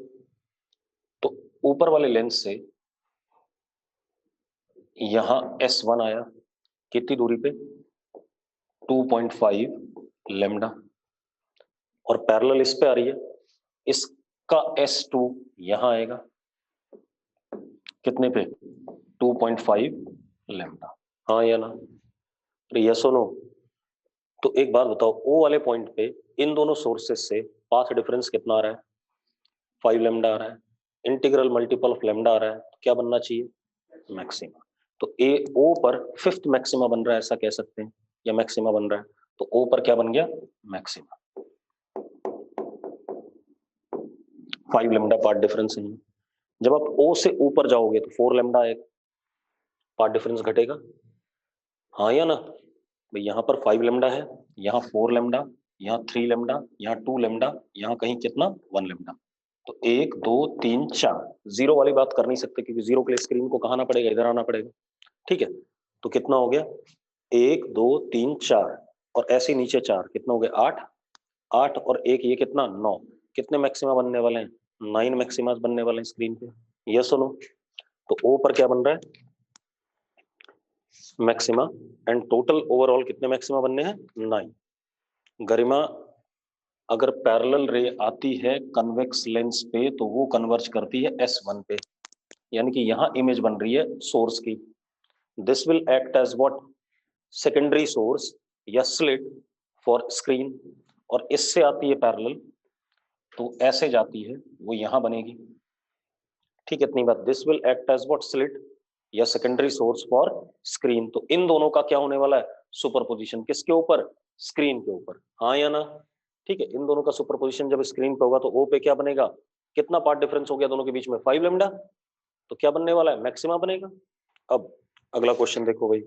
तो ऊपर वाले लेंस से यहां S1 आया, कितनी दूरी पे, 2.5 लेमडा, और पैरेलल इस पे आ रही है, इसका S2 यहां आएगा, कितने पे, 2.5 लेमडा, हाँ या ना, यस और नो। तो एक बात बताओ, ओ वाले पॉइंट पे इन दोनों सोर्सेस से पाथ डिफरेंस कितना आ रहा है, 5 लेमडा आ रहा है, इंटीग्रल मल्टीपल ऑफ लेमडा आ रहा है, तो क्या बनना चाहिए, मैक्सिमा। तो ए ओ पर फिफ्थ मैक्सिमा बन रहा है ऐसा कह सकते हैं, या मैक्सिमा बन रहा है, तो ओ पर क्या बन गया, मैक्सिमा। 5 लेमडा पार्ट डिफरेंस है। जब आप ओ से ऊपर जाओगे तो 4 लेमडा आएगा, पार्ट डिफरेंस घटेगा, हाँ या ना भाई, यहाँ पर 5 लेमडा है, यहाँ 4 लेमडा, यहाँ 3 लेमडा, यहाँ 2 लेमडा, यहाँ कहीं कितना, 1 लेमडा, तो 1 2 3 4, जीरो वाली बात कर नहीं सकते क्योंकि जीरो के लिए स्क्रीन को कहाँ आना पड़ेगा, इधर आना पड़ेगा, ठीक है। तो कितना हो गया, 1 2 3 4, और ऐसे ही नीचे 4, कितना हो गया, 8, 8 और एक ये कितना, 9, कितने मैक्सिमा बनने वाले हैं, 9 मैक्सिमास बनने वाले हैं स्क्रीन पे, यस और नो। तो ओ पर क्या बन रहा है, मैक्सिमा एंड टोटल ओवरऑल कितने मैक्सिमा बनने हैं? 9। गरिमा, अगर पैरेलल रे आती है कन्वेक्स लेंस पे तो वो कन्वर्ज करती है S1 पे, यानी कि यहां इमेज बन रही है सोर्स की। This will act as what? Secondary source या स्लिट फॉर स्क्रीन, और इससे आती है पैरेलल तो ऐसे जाती है, वो यहां बनेगी। ठीक है, इतनी बात। This will act as what? Slit या सेकेंडरी सोर्स फॉर स्क्रीन। तो इन दोनों का क्या होने वाला है? सुपरपोजिशन। किसके ऊपर? स्क्रीन के ऊपर। हाँ या ना? ठीक है, इन दोनों का सुपरपोजिशन जब स्क्रीन पे होगा तो ओ पे क्या बनेगा? कितना पार्ट डिफरेंस हो गया दोनों के बीच में? 5 लैम्डा। तो क्या बनने वाला है? मैक्सिमा बनेगा। अब अगला क्वेश्चन देखो भाई।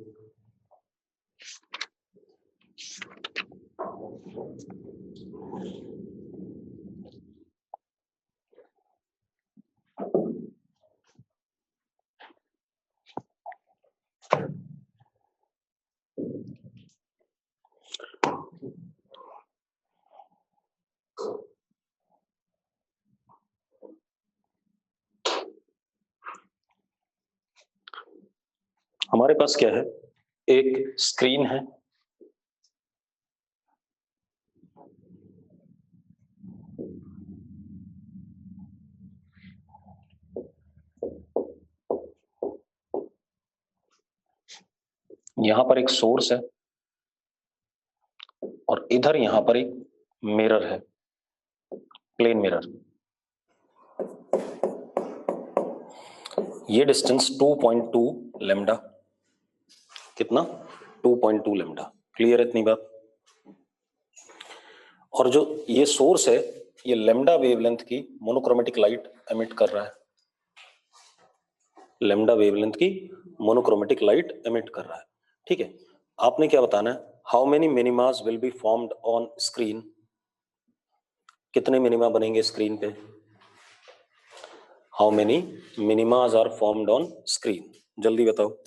हमारे पास क्या है? एक स्क्रीन है, यहां पर एक सोर्स है, और इधर यहां पर एक मिरर है, प्लेन मिरर। ये डिस्टेंस 2.2 लैम्डा। कितना? 2.2 लैम्डा। क्लियर है इतनी बात? और जो ये सोर्स है, ये लैम्डा वेवलेंथ की मोनोक्रोमेटिक लाइट एमिट कर रहा है। लैम्डा वेवलेंथ की मोनोक्रोमेटिक लाइट एमिट कर रहा है। ठीक है, आपने क्या बताना है? How many minimas will be formed on screen? कितने मिनिमा बनेंगे स्क्रीन पे? How many minimas are formed on screen? जल्दी बताओ।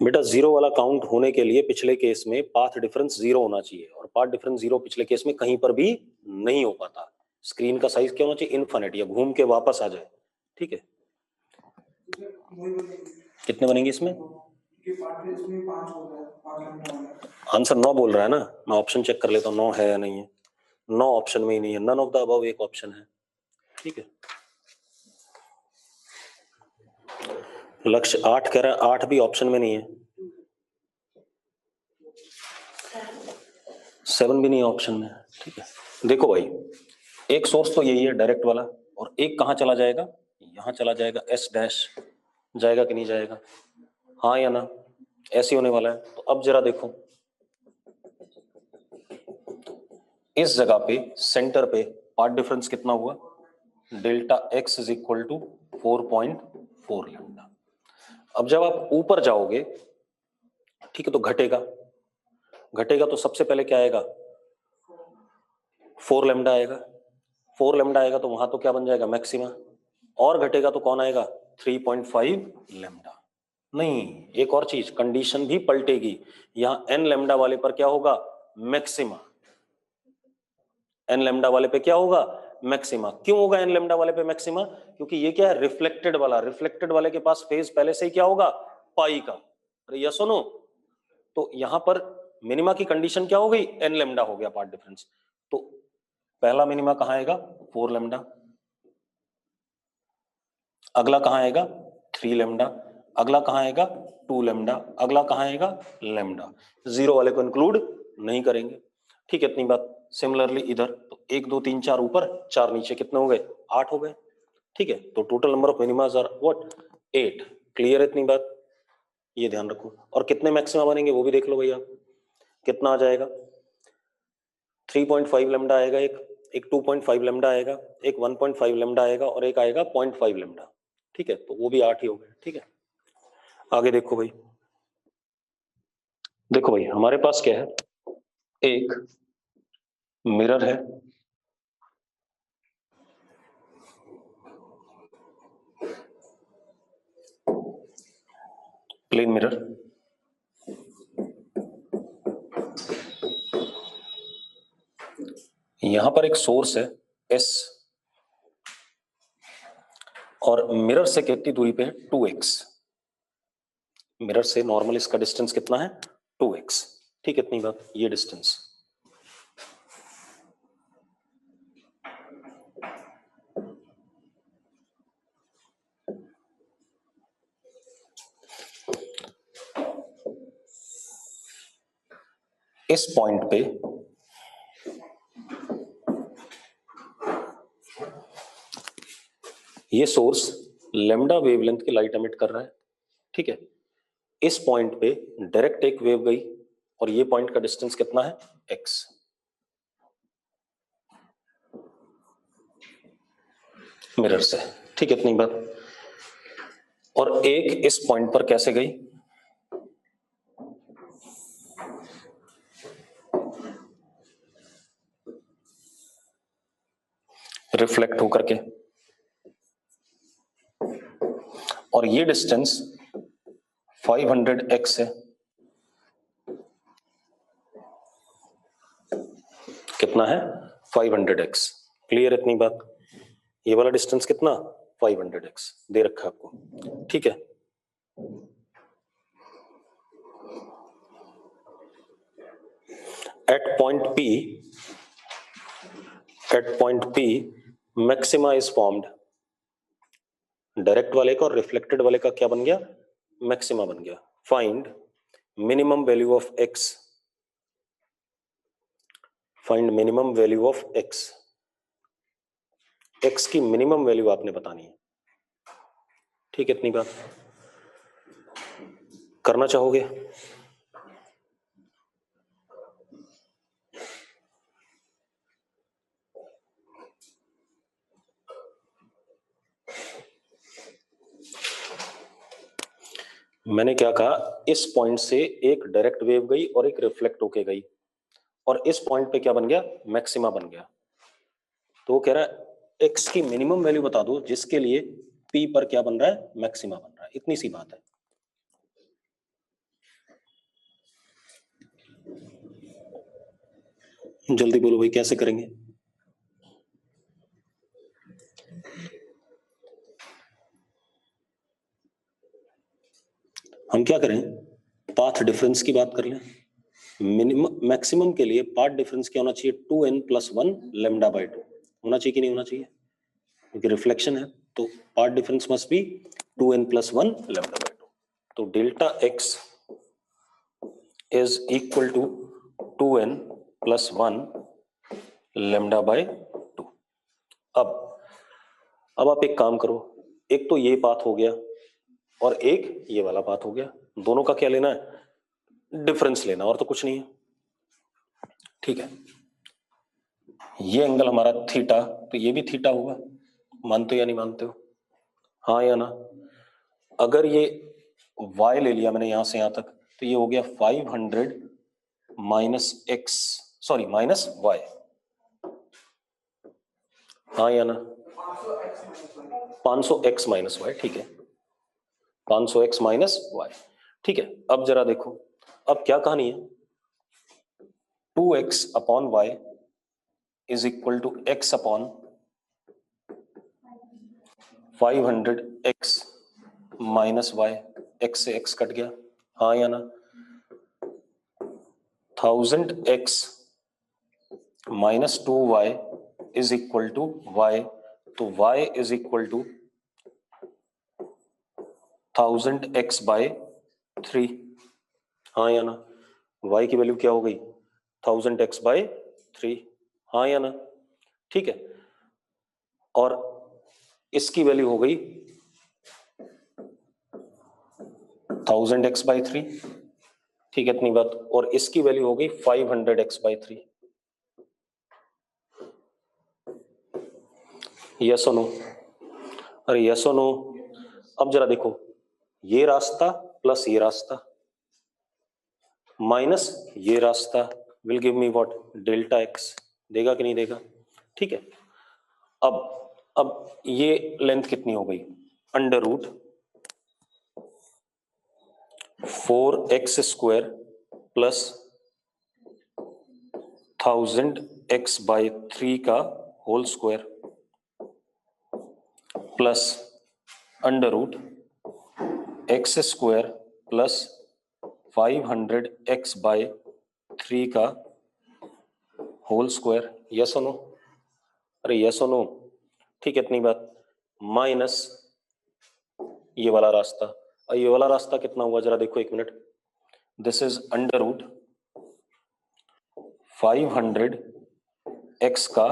बेटा जीरो वाला काउंट होने के लिए पिछले केस में पाथ डिफरेंस जीरो होना चाहिए, और पाथ डिफरेंस जीरो पिछले केस में कहीं पर भी नहीं हो पाता। स्क्रीन का साइज क्या होना चाहिए? इनफिनिट, या घूम के वापस आ जाए। ठीक है, कितने बनेंगे इसमें? आंसर 9 बोल रहा है ना, मैं ऑप्शन चेक कर लेता हूँ 9 है या नहीं है। 9 ऑप्शन में ही नहीं है, नन ऑफ द अबव एक ऑप्शन है। ठीक है, लक्ष्य 8 कह रहा है, 8 भी ऑप्शन में नहीं है। 7 भी नहीं है ऑप्शन में। ठीक है, देखो भाई, एक सोर्स तो यही है डायरेक्ट वाला, और एक कहाँ चला जाएगा? यहां चला जाएगा, एस डैश। जाएगा कि नहीं जाएगा? हाँ या ना? ऐसे होने वाला है। तो अब जरा देखो, इस जगह पे सेंटर पे पार्ट डिफरेंस कितना हुआ? Delta x is equal to 4.4 lambda. अब जब आप ऊपर जाओगे, ठीक है, तो घटेगा। घटेगा तो सबसे पहले क्या आएगा? 4 लैम्डा आएगा। 4 लैम्डा आएगा तो वहां तो क्या बन जाएगा? मैक्सिमा। और घटेगा तो कौन आएगा? 3.5 लैम्डा। नहीं, एक और चीज, कंडीशन भी पलटेगी। यहां एन लैम्डा वाले पर क्या होगा? मैक्सिमा। एन लैम्डा वाले पे क्या होगा? मैक्सिमा। क्यों होगा एन लैम्डा वाले पे मैक्सिमा? क्योंकि ये क्या है? रिफ्लेक्टेड वाला। रिफ्लेक्टेड वाले के पास फेज पहले से ही क्या होगा? पाई का। अरे यस सुनो, तो यहां पर मिनिमा की कंडीशन क्या हो गई? एन लैम्डा हो गया पार्ट डिफरेंस। तो पहला मिनिमा कहां आएगा? 4 लैम्डा। अगला कहां आएगा? 3 लैम्डा। अगला कहां आएगा? 2 लैम्डा। अगला कहां आएगा? लैम्डा। जीरो वाले को इंक्लूड नहीं करेंगे। ठीक है, इतनी बात। सिमिलरली इधर तो 1 2 3 4 ऊपर, 4 नीचे, कितने हो गए? 8 हो गए। ठीक है, तो total number of minimas are what? 8। Clear है इतनी बात? ये ध्यान रखो। और कितने मैक्सिमा बनेंगे वो भी देख लो भैया। कितना आ जाएगा? 3.5 लैम्डा आएगा, एक 2.5 लैम्डा आएगा, एक 1.5 लैम्डा आएगा, और एक आएगा 0.5 लैम्डा। ठीक है, तो वो भी 8 ही हो गए। ठीक है, आगे देखो भाई। देखो भाई, हमारे पास क्या है? एक मिरर है, प्लेन मिरर। यहां पर एक सोर्स है S और मिरर से कितनी दूरी पे है 2x। मिरर से नॉर्मल इसका डिस्टेंस कितना है 2x। ठीक है, इतनी बात, ये डिस्टेंस। इस पॉइंट पे ये सोर्स लैम्डा वेवलेंथ की लाइट एमिट कर रहा है। ठीक है, इस पॉइंट पे डायरेक्ट एक वेव गई और ये पॉइंट का डिस्टेंस कितना है x। मिरर से, ठीक है, इतनी बात। और एक इस पॉइंट पर कैसे गई, रिफ्लेक्ट होकर के, और ये डिस्टेंस 500x है। कितना है 500x। क्लियर इतनी बात। ये वाला डिस्टेंस कितना 500x दे रखा है आपको। ठीक है, at point P maxima is formed. Direct वाले का और रिफ्लेक्टेड वाले का क्या बन गया, मैक्सिमा बन गया। Find minimum value of x, find minimum value of x। x की मिनिमम वैल्यू आपने बतानी है। ठीक है, इतनी बात। करना चाहोगे? मैंने क्या कहा, इस पॉइंट से एक डायरेक्ट वेव गई और एक रिफ्लेक्ट होके गई, और इस पॉइंट पे क्या बन गया, मैक्सिमा बन गया। तो वो कह रहा है x की मिनिमम वैल्यू बता दो जिसके लिए P पर क्या बन रहा है, मैक्सिमा बन रहा है। इतनी सी बात है। जल्दी बोलो भाई, कैसे करेंगे? हम क्या करें, पाथ डिफरेंस की बात कर लें। मिनिमम मैक्सिमम के लिए पाथ डिफरेंस क्या होना चाहिए, 2n+1 λ/2 होना चाहिए कि नहीं होना चाहिए, क्योंकि रिफ्लेक्शन है। तो path difference must be 2n+1 λ/2। तो delta x is equal to 2n+1 λ/2। अब आप एक काम करो, एक तो ये पाथ हो गया और एक ये वाला पाथ हो गया। दोनों का क्या लेना है, डिफरेंस लेना, और तो कुछ नहीं है। ठीक है, ये एंगल हमारा थीटा, तो ये भी थीटा होगा। मानते हो या नहीं मानते हो, हाँ या ना? अगर ये y ले लिया मैंने यहां से यहां तक, तो ये हो गया 500 minus x, sorry minus y। हाँ या ना? 500x minus y। ठीक है, 500x माइनस y। ठीक है, अब जरा देखो, अब क्या कहानी है, 2x upon y is equal to x upon 500x minus y। x से x कट गया, हाँ या ना? 1000x minus 2y is equal to y। तो y is equal to 1000x/3। हाँ या ना? y की वैल्यू क्या हो गई, 1000x/3। हाँ या ना? ठीक है, और इसकी वैल्यू हो गई 1000x/3। ठीक है, इतनी बात। और इसकी वैल्यू हो गई 500x/3। यस और नो? अरे यस और नो? अब जरा देखो, ये रास्ता प्लस ये रास्ता माइनस ये रास्ता will give me what, delta x। देगा कि नहीं देगा? ठीक है, अब ये लेंथ कितनी हो गई, √4x² प्लस 1000 x बाय 3 का whole square plus under root x square plus 500x by 3 का होल स्क्वायर। यस और नो? अरे यस और नो? ठीक है, इतनी बात। माइनस ये वाला रास्ता, और ये वाला रास्ता कितना हुआ जरा देखो एक minute. This is under root 500x का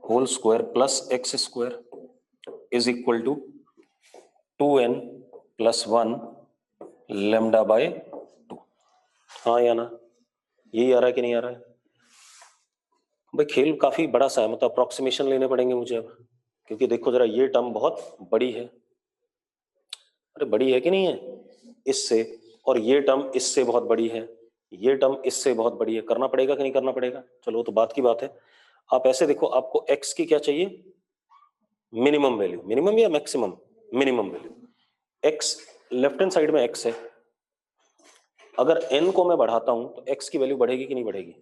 whole square plus x square is equal to 2n plus 1 lambda by 2। हाँ या ना? यही आ रहा है कि नहीं आ रहा है? भाई खेल काफी बड़ा सा है, मतलब अप्रोक्सीमेशन लेने पड़ेंगे मुझे अब, क्योंकि देखो जरा ये टर्म बहुत बड़ी है। अरे बड़ी है कि नहीं है इससे, और ये टर्म इससे बहुत बड़ी है, ये टर्म इससे बहुत बड़ी है। करना पड़ेगा कि नहीं करना पड़ेगा? चलो तो बात की बात है। आप ऐसे देखो, आपको x की क्या चाहिए? Minimum value. मिनिमम या maximum? Minimum value. x left hand side में x है, अगर n को मैं बढ़ाता हूं तो x की वैल्यू बढ़ेगी कि नहीं बढ़ेगी?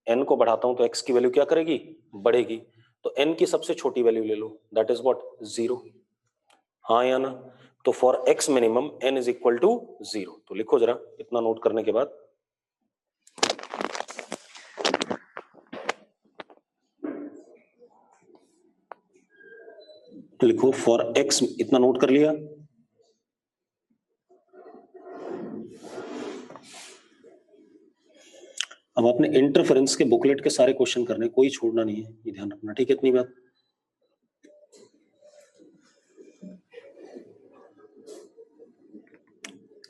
n को बढ़ाता हूं तो x की वैल्यू क्या करेगी? बढ़ेगी। तो n की सबसे छोटी वैल्यू ले लो, दैट इज व्हाट? 0। हाँ या ना? तो for x minimum n is equal to 0। तो लिखो जरा, इतना नोट करने के बाद लिखो फॉर x, इतना नोट कर लिया। अब आपने इंटरफेरेंस के बुकलेट के सारे क्वेश्चन करने, कोई छोड़ना नहीं है, ये ध्यान रखना, ठीक है? इतनी बात।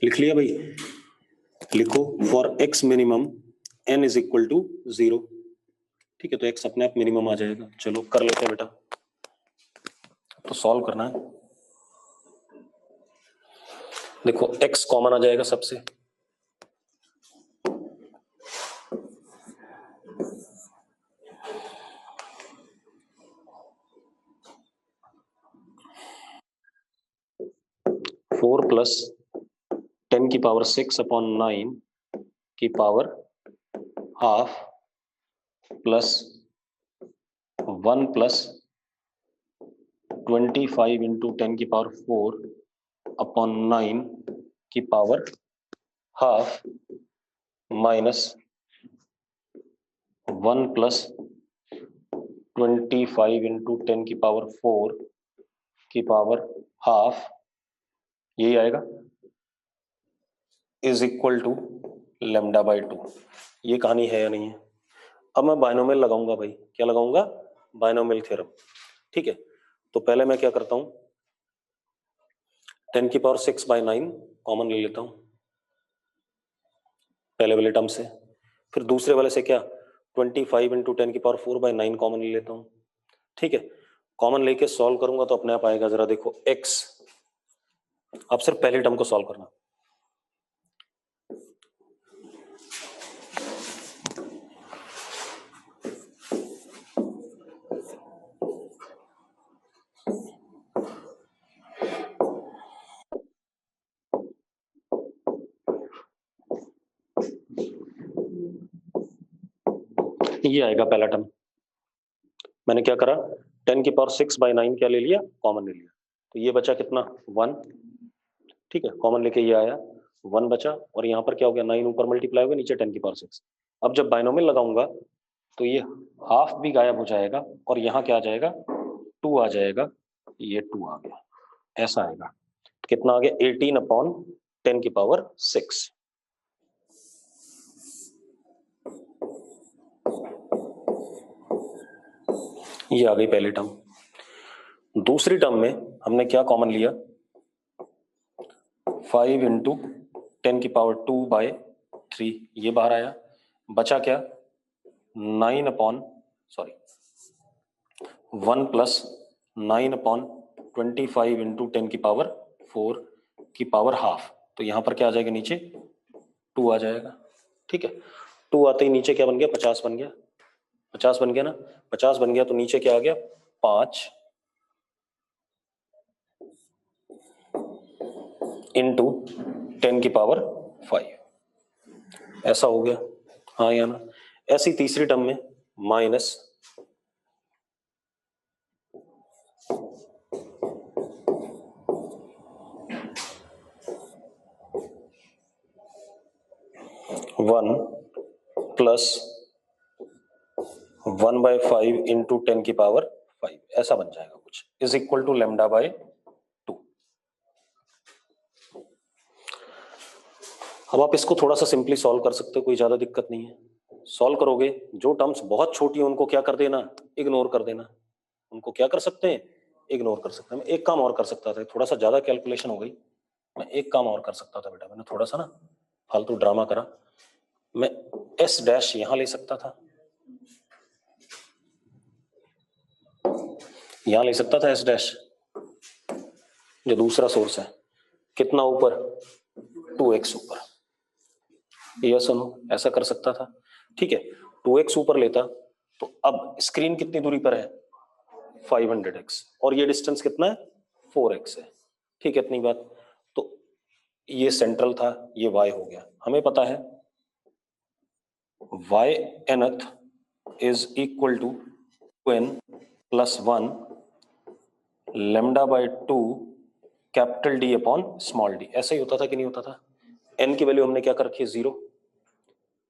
लिख लिया भाई? लिखो for x minimum n is equal to 0। ठीक है, तो x अपने आप मिनिमम आ जाएगा। चलो कर लेते हैं बेटा, तो सॉल्व करना है। देखो x कॉमन आ जाएगा सबसे, फोर प्लस 10 की पावर 6 अपॉन 9 की power half plus 1 plus 25 into 10 की पावर 4 अपॉन 9 की power half minus 1 plus 25 into 10 की पावर 4 की पावर हाफ, यही आएगा, is equal to lambda by 2। ये कहानी है या नहीं है? अब मैं बायनोमियल लगाऊंगा भाई। क्या लगाऊंगा? Binomial theorem. ठीक है, तो पहले मैं क्या करता हूं, 10 की पावर 6 बाई 9 कॉमन ले लेता हूं पहले वाले टर्म से, फिर दूसरे वाले से क्या, 25 इंटू 10 की पावर 4 बाई 9 कॉमन ले लेता हूं। ठीक है, कॉमन लेके सॉल्व करूंगा तो अपने आप आएगा। जरा देखो x, अब सिर्फ पहले टर्म को सॉल्व करना। ये आएगा पहला टर्म। मैंने क्या करा, 10 की पावर 6 बाई 9 क्या ले लिया? कॉमन ले लिया। तो ये बचा कितना? 1। ठीक है, कॉमन लेके ये आया, 1 बचा, और यहाँ पर क्या हो गया, 9 ऊपर मल्टीप्लाई हो गया, नीचे 10 की पावर 6। अब जब बाइनोमियल लगाऊंगा तो ये हाफ भी गायब हो जाएगा, और यहाँ क्या आ जाएगा? 2 आ जाएगा। ये 2 आ गया, ऐसा आएगा। कितना आ गया? 18 अपॉन 10 की पावर 6। ये आ गई पहली टर्म। दूसरी टर्म में हमने क्या कॉमन लिया? 5 इंटू 10 की पावर 2 बाय 3, ये बाहर आया। बचा क्या? 9 upon, sorry 1 plus 9 upon 25 into 10 की पावर 4 की पावर हाफ। तो यहाँ पर क्या आ जाएगा? नीचे 2 आ जाएगा। ठीक है, 2 आते ही नीचे क्या बन गया? 50 बन गया। 50 बन गया ना? 50 बन गया तो नीचे क्या आ गया? 5 इंटू 10 की पावर 5, ऐसा हो गया। हाँ या ना? ऐसी तीसरी टर्म में माइनस 1 प्लस 1/5 इंटू 10 की पावर 5, ऐसा बन जाएगा कुछ, is equal to lambda by 2। अब आप इसको थोड़ा सा सिंपली सॉल्व कर सकते हो, कोई ज्यादा दिक्कत नहीं है। सॉल्व करोगे, जो टर्म्स बहुत छोटी है उनको क्या कर देना, इग्नोर कर देना। उनको क्या कर सकते हैं, इग्नोर कर सकते हैं। मैं एक काम और कर सकता था, थोड़ा सा ज्यादा कैलकुलेशन हो गई, मैं एक काम और कर सकता था बेटा, मैंने थोड़ा सा ना फालतू ड्रामा करा। मैं एस डैश यहां ले सकता था, यहां ले सकता था एस डैश, जो दूसरा सोर्स है, कितना ऊपर, 2x ऊपर, ये सुनो, ऐसा कर सकता था। ठीक है, 2x ऊपर लेता तो अब स्क्रीन कितनी दूरी पर है, 500x, और ये डिस्टेंस कितना है, 4x है। ठीक है, इतनी बात। तो ये सेंट्रल था, ये y हो गया। हमें पता है y nth is equal to 2n plus 1 lambda by 2 capital D upon small d। ऐसा ही होता था कि नहीं होता था? n की वैल्यू हमने क्या कर रखी है, 0।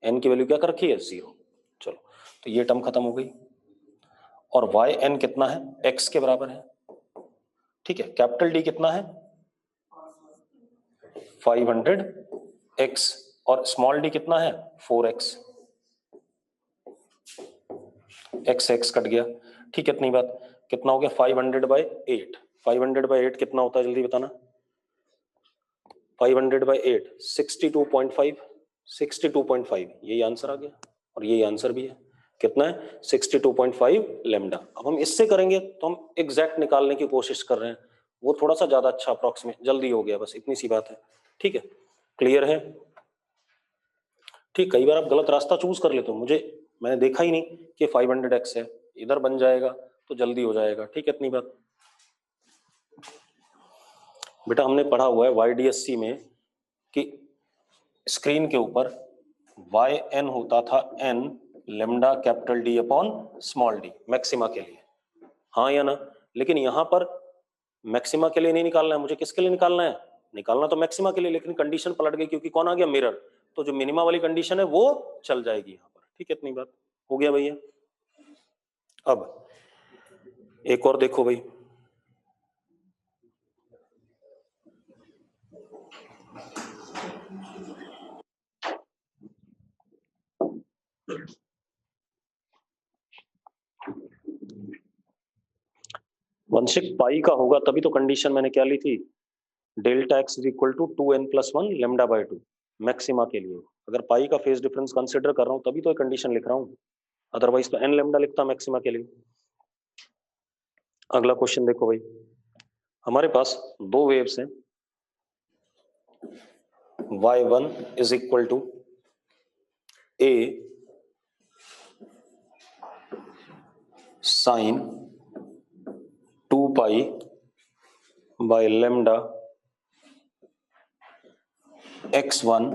n की वैल्यू क्या कर रखी है, 0। चलो, तो ये टर्म खत्म हो गई, और वाई एन कितना है, x के बराबर है। ठीक है, कैपिटल D कितना है, 500x, और स्मॉल d कितना है, 4x। x कट गया। ठीक है, इतनी बात। कितना हो गया, 500/8। 500/8 कितना होता है, जल्दी बताना। 500/8 62.5, 62.5, यही आंसर आ गया, और यही आंसर भी है। कितना है, 62.5 लेमडा। अब हम इससे करेंगे तो हम एग्जैक्ट निकालने की कोशिश कर रहे हैं, वो थोड़ा सा ज्यादा अच्छा अप्रोक्सीमेट, जल्दी हो गया, बस इतनी सी बात है। ठीक है, क्लियर है? ठीक, कई बार आप गलत रास्ता चूज कर लेते हो, मैंने देखा ही नहीं कि 500x है, इधर बन जाएगा तो जल्दी हो जाएगा। ठीक है, इतनी बात। बेटा हमने पढ़ा हुआ है YDSC में कि स्क्रीन के ऊपर वाई एन होता था n lambda capital D upon small d, maxima के लिए, हाँ या ना? लेकिन यहां पर मैक्सिमा के लिए नहीं निकालना है मुझे, किसके लिए निकालना है, निकालना तो मैक्सिमा के लिए, लेकिन कंडीशन पलट गई, क्योंकि कौन आ गया, मिरर। तो जो मिनिमा वाली कंडीशन है वो चल जाएगी यहां पर। ठीक है, इतनी बात हो गया भैया। अब एक और देखो भाई, वंशिक पाई का होगा तभी तो कंडीशन मैंने क्या ली थी, delta x is equal to 2n plus 1 lambda by 2, maxima के लिए। अगर पाई का फेज डिफरेंस कंसिडर कर रहा हूं तभी तो कंडीशन लिख रहा हूं, अदरवाइज तो n लेमडा लिखता मैक्सिमा के लिए। अगला क्वेश्चन देखो भाई, हमारे पास दो वेव्स हैं, y1 is equal to a sine 2 pi by lambda x1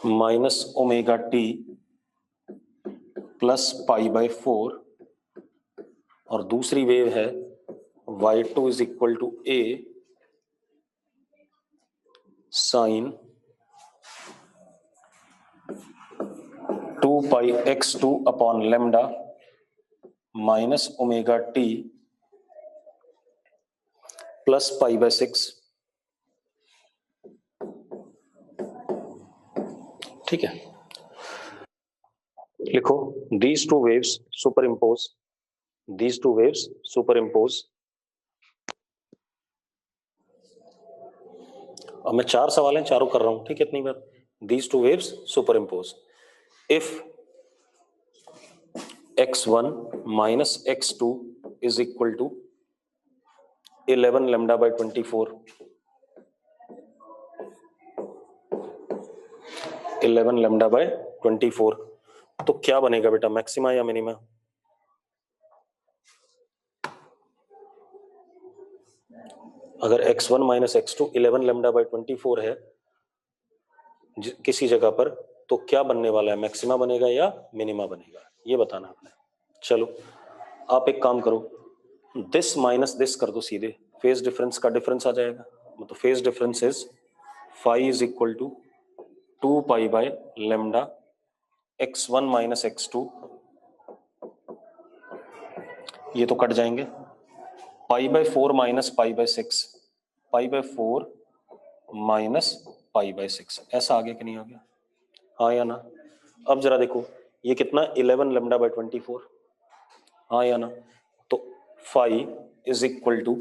minus omega t plus pi by 4, और दूसरी वेव है y2 is equal to a sine 2 pi x2 upon lambda minus omega t plus pi by 6। ठीक है, लिखो, these two waves superimpose, these two waves superimpose। अब मैं 4 सवाल हैं, चारों कर रहा हूं। ठीक है, इतनी बात। these two waves superimpose if x1 minus x2 is equal to 11 lambda by 24, 11 lambda by 24, तो क्या बनेगा बेटा, मैक्सिमा या मिनिमा? अगर x1 minus x2 11 lambda by 24 है किसी जगह पर, तो क्या बनने वाला है, मैक्सिमा बनेगा या मिनिमा बनेगा, ये बताना आपने। चलो आप एक काम करो, दिस माइनस दिस कर दो सीधे, फेज डिफरेंस का डिफरेंस आ जाएगा। मतलब phase difference is phi is equal to 2 pi by lambda x1 minus x2, ये तो कट जाएंगे, pi by 4 minus pi by 6, pi by 4 minus pi by 6, ऐसा आ गया कि नहीं आ गया, हाँ या ना। अब जरा देखो ये कितना 11 लेमडा बाय 24, हाँ या ना। तो phi is equal to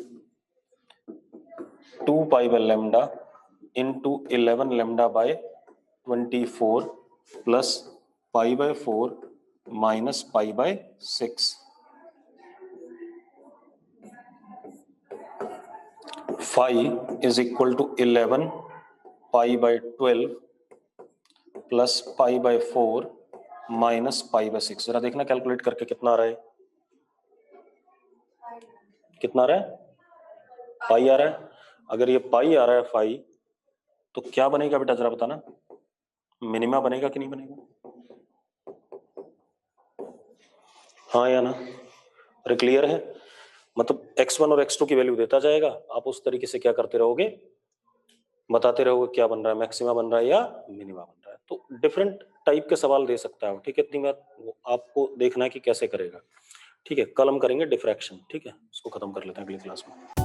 2 pi by lambda into 11 lambda by 24 plus pi by 4 minus pi by 6। Phi is equal to 11 pi by 12 plus pi by 4 minus pi by 6। जरा देखना कैलकुलेट करके कितना आ रहा है, कितना आ रहा है, पाई आ रहा है। अगर ये पाई आ रहा है फाई, तो क्या बनेगा बेटा जरा बताना, मिनिमा बनेगा कि नहीं बनेगा, हाँ या ना। अरे क्लियर है, मतलब x1 और x2 की वैल्यू देता जाएगा, आप उस तरीके से क्या करते रहोगे, बताते रहोगे क्या बन रहा है, मैक्सिमा बन रहा है या मिनिमा बन रहा है। तो डिफरेंट टाइप के सवाल दे सकता है, ठीक है। इतनी बात वो आपको देखना है कि कैसे करेगा, ठीक है। कल हम करेंगे डिफ्रैक्शन, ठीक है, इसको खत्म कर लेते हैं अगली क्लास में।